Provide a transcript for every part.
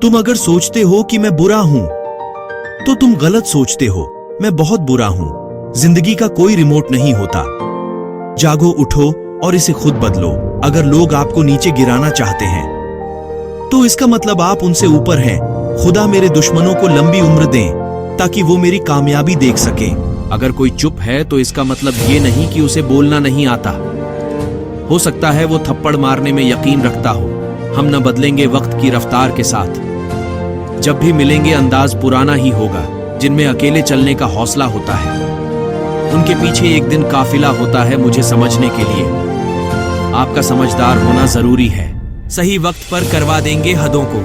तुम अगर सोचते हो कि मैं बुरा हूं तो तुम गलत सोचते हो। मैं बहुत बुरा हूं। जिंदगी का कोई रिमोट नहीं होता। जागो, उठो और इसे खुद बदलो। अगर लोग आपको नीचे गिराना चाहते हैं तो इसका मतलब आप उनसे ऊपर हैं। खुदा मेरे दुश्मनों को लंबी उम्र दें ताकि वो मेरी कामयाबी देख सकें। अगर कोई चुप है तो इसका मतलब ये नहीं कि उसे बोलना नहीं आता। हो सकता है वो थप्पड़ मारने में यकीन रखता हो। हम न बदलेंगे वक्त की रफ्तार के साथ। जब भी मिलेंगे अंदाज पुराना ही होगा। जिनमें अकेले चलने का हौसला होता है उनके पीछे एक दिन काफिला होता है मुझे समझने के लिए। आपका समझदार होना जरूरी है। सही वक्त पर करवा देंगे हदों को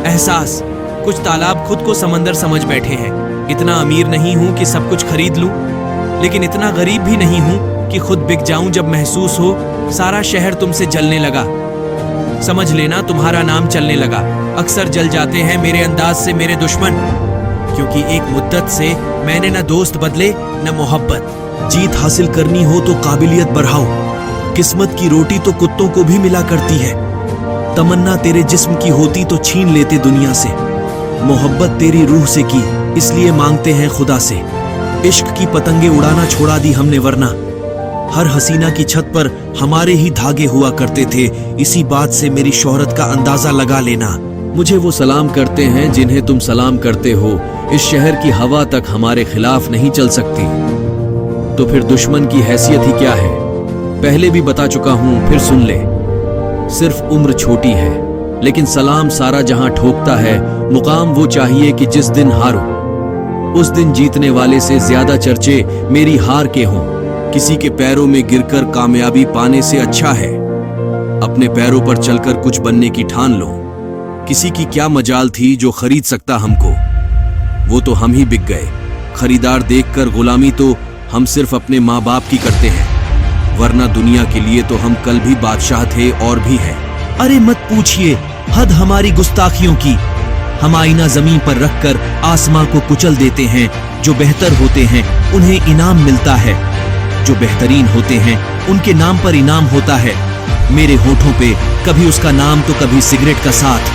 एहसास। कुछ तालाब खुद को समंदर समझ बैठे हैं। इतना अमीर नहीं हूं कि सब कुछ खरीद लूं, लेकिन इतना गरीब भी नहीं हूं कि खुद बिक जाऊं। जब महसूस हो सारा शहर तुमसे जलने लगा, समझ लेना तुम्हारा नाम चलने लगा। अक्सर जल जाते हैं मेरे अंदाज से मेरे दुश्मन, क्योंकि एक मुद्दत से मैंने न दोस्त बदले न मोहब्बत। जीत हासिल करनी हो तो काबिलियत बढ़ाओ। किस्मत की रोटी तो कुत्तों को भी मिला करती है। तमन्ना तेरे जिस्म की होती तो छीन लेते दुनिया से। मोहब्बत तेरी रूह से की इसलिए मांगते हैं खुदा से। इश्क की पतंगे उड़ाना छोड़ा दी हमने, वरना हर हसीना की छत पर हमारे ही धागे हुआ करते थे। इसी बात से मेरी शोहरत का अंदाजा लगा लेना। मुझे वो सलाम करते हैं जिन्हें तुम सलाम करते हो। इस शहर की हवा तक हमारे खिलाफ नहीं चल सकती। तो फिर दुश्मन की हैसियत ही क्या है? पहले भी बता चुका हूं, फिर सुन ले। सिर्फ उम्र छोटी है, लेकिन सलाम सारा जहां ठोकता है। मुकाम वो चाहिए कि जिस दिन हारो उस दिन जीतने वाले से ज्यादा चर्चे मेरी हार के हों। किसी के पैरों में गिरकर कामयाबी पाने से अच्छा है अपने पैरों पर चलकर कुछ बनने की ठान लो। किसी की क्या मजाल थी जो खरीद सकता हमको, वो तो हम ही बिक गए। खरीदार देखकर गुलामी तो हम सिर्फ अपने माँ बाप की करते हैं, वरना दुनिया के लिए तो हम कल भी बादशाह थे और भी हैं। अरे मत पूछिए हद हमारी गुस्ताखियों की। हम आईना जमीन पर रखकर आसमां को कुचल देते हैं। जो बेहतर होते हैं उन्हें इनाम मिलता है। जो बेहतरीन होते हैं उनके नाम पर इनाम होता है। मेरे होठों पे कभी उसका नाम तो कभी सिगरेट का साथ।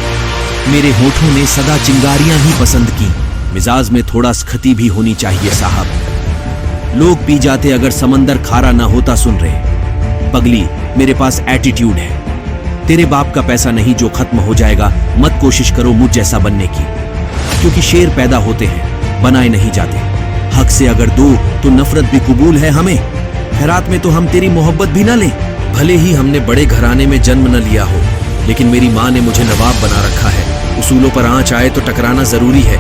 मेरे होठों ने सदा चिंगारियां ही पसंद की। मिजाज में थोड़ा सख्ती भी होनी चाहिए साहब। लोग पी जाते अगर समंदर खारा ना होता। सुन रहे पगली, मेरे पास एटीट्यूड है। तेरे बाप का पैसा नहीं जो खत्म हो जाएगा। मत कोशिश करो मुझ जैसा बनने की, क्योंकि शेर पैदा होते हैं, बनाए नहीं जाते। हक से अगर दो तो नफरत भी कबूल है हमें। खैरात में तो हम तेरी मोहब्बत भी ना लें। भले ही हमने बड़े घराने में जन्म न लिया हो, लेकिन मेरी माँ ने मुझे नवाब बना रखा है। उसूलों पर आंच आए तो टकराना जरूरी है।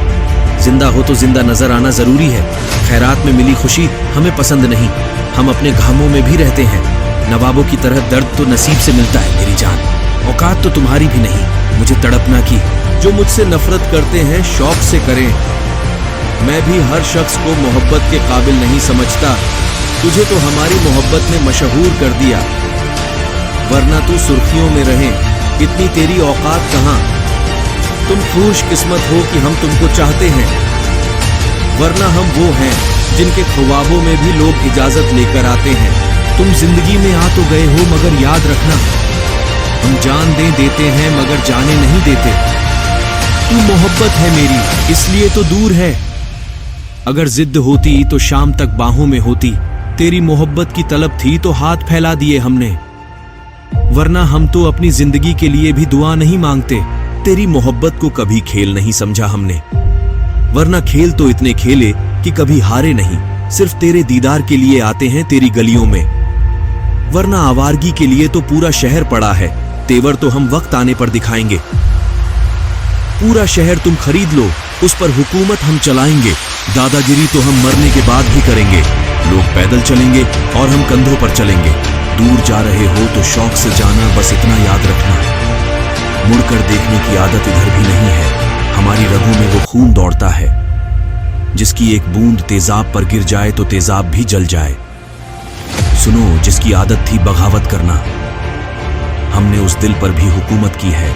जिंदा हो तो जिंदा नजर आना जरूरी है। खैरात में मिली खुशी हमें पसंद नहीं। हम अपने घामों में भी रहते हैं। नवाबों की तरह दर्द तो नसीब से मिलता है मेरी जान। औकात तो तुम्हारी भी नहीं मुझे तड़पना की। जो मुझसे नफरत करते हैं शौक से करें। मैं भी हर शख्स को मोहब्बत के काबिल नहीं समझता। तुझे तो हमारी मोहब्बत ने मशहूर कर दिया, वरना तू सुर्खियों में रहे। इतनी तेरी औकात कहाँ? तुम खुश किस्मत हो कि हम तुमको चाहते हैं, वरना हम वो हैं जिनके ख्वाबों में भी लोग इजाजत लेकर आते हैं। तुम जिंदगी में आ तो गए हो, मगर याद रखना हम जान दे देते हैं मगर जाने नहीं देते। तू मोहब्बत है मेरी इसलिए तो दूर है। अगर जिद होती तो शाम तक बाहों में होती। तेरी मोहब्बत की तलब थी तो हाथ फैला दिए हमने, वरना हम तो अपनी जिंदगी के लिए भी दुआ नहीं मांगते। तेरी मोहब्बत को कभी खेल नहीं समझा हमने, वरना खेल तो इतने खेले कि कभी हारे नहीं। सिर्फ तेरे दीदार के लिए आते हैं तेरी गलियों में, वरना आवारगी के लिए तो पूरा शहर पड़ा है। तेवर तो हम वक्त आने पर दिखाएंगे। पूरा शहर तुम खरीद लो, उस पर हुकूमत हम चलाएंगे। दादागिरी तो हम मरने के बाद भी करेंगे। लोग पैदल चलेंगे और हम कंधों पर चलेंगे। दूर जा रहे हो तो शौक से जाना, बस इतना याद रखना। मुड़कर देखने की आदत इधर भी नहीं है। हमारी रगों में वो खून दौड़ता है जिसकी एक बूंद तेजाब पर गिर जाए तो तेजाब भी जल जाए। सुनो, जिसकी आदत थी बगावत करना, हमने उस दिल पर भी हुकूमत की है।